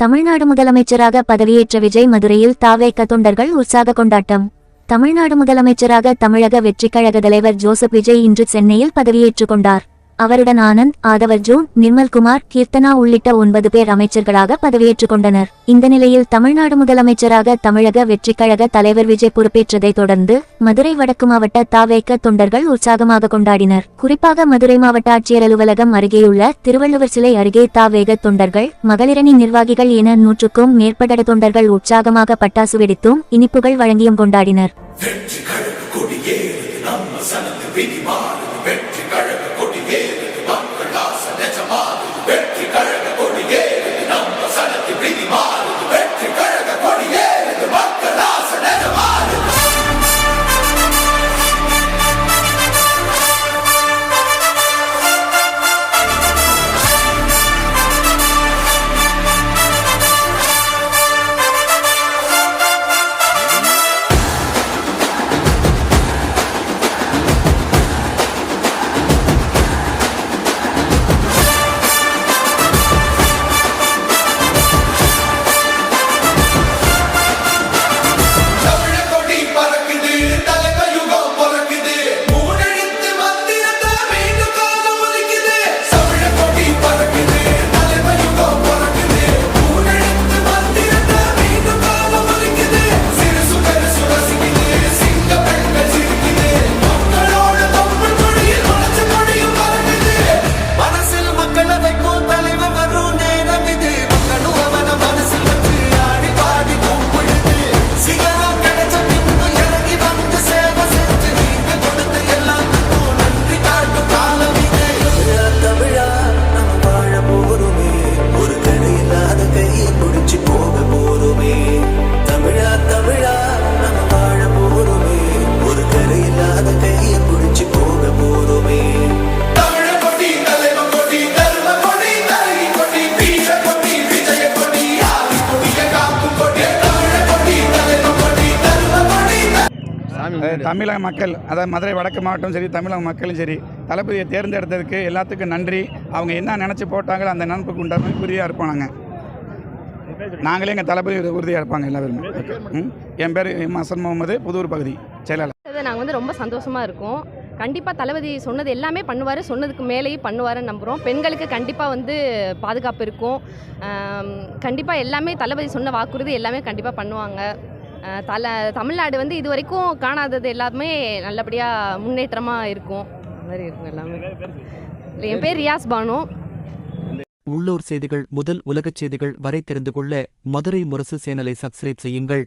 தமிழ்நாடு முதலமைச்சராக பதவியேற்ற விஜய் மதுரையில் தாவேக தொண்டர்கள் உற்சாக கொண்டாட்டம். தமிழ்நாடு முதலமைச்சராக தமிழக வெற்றிக் கழக தலைவர் ஜோசப் விஜய் இன்று சென்னையில் பதவியேற்றுக் கொண்டார். அவருடன் ஆனந்த், ஆதவர்ஜூன், நிர்மல்குமார், கீர்த்தனா உள்ளிட்ட 9 பேர் அமைச்சர்களாக பதவியேற்றுக் கொண்டனர். இந்த நிலையில் தமிழ்நாடு முதலமைச்சராக தமிழக வெற்றிக் கழக தலைவர் விஜய் பொறுப்பேற்றதை தொடர்ந்து மதுரை வடக்கு மாவட்ட தாவேக தொண்டர்கள் உற்சாகமாக கொண்டாடினர். குறிப்பாக மதுரை மாவட்ட ஆட்சியர் அலுவலகம் அருகேயுள்ள திருவள்ளுவர் சிலை அருகே தாவேக தொண்டர்கள், மகளிரணி நிர்வாகிகள் என 100க்கும் மேற்பட்ட தொண்டர்கள் உற்சாகமாக பட்டாசு வெடித்தும் இனிப்புகள் வழங்கியும் கொண்டாடினர். தமிழக மக்கள், அதாவது மதுரை வடக்கு மாவட்டம் சரி, தமிழக மக்களும் சரி, தளபதியை தேர்ந்தெடுத்ததுக்கு எல்லாத்துக்கும் நன்றி. அவங்க என்ன நினச்சி போட்டாங்களோ அந்த நினப்புக்கு உண்டான உறுதியாக இருப்போம். நாங்களே எங்கள் தளபதி உறுதியாக இருப்பாங்க எல்லாருமே. என் பேர் ஹசன் முகமது, புதூர் பகுதி செயலாளர். நாங்கள் ரொம்ப சந்தோஷமாக இருக்கோம். கண்டிப்பாக தளபதி சொன்னது எல்லாமே பண்ணுவார், சொன்னதுக்கு மேலேயும் பண்ணுவாருன்னு நம்புகிறோம். பெண்களுக்கு கண்டிப்பாக பாதுகாப்பு இருக்கும். கண்டிப்பாக எல்லாமே தளபதி சொன்ன வாக்குறுதி எல்லாமே கண்டிப்பாக பண்ணுவாங்க. தமிழ்நாடு இது வரைக்கும் காணாதது எல்லாமே நல்லபடியாக முன்னேற்றமாக இருக்கும். அந்த மாதிரி இருக்கும் எல்லாமே. என் பேர் ரியாஸ் பானு. உள்ளூர் செய்திகள் முதல் உலகச் செய்திகள் வரை தெரிந்து கொள்ள மதுரை முரசு சேனலை சப்ஸ்கிரைப் செய்யுங்கள்.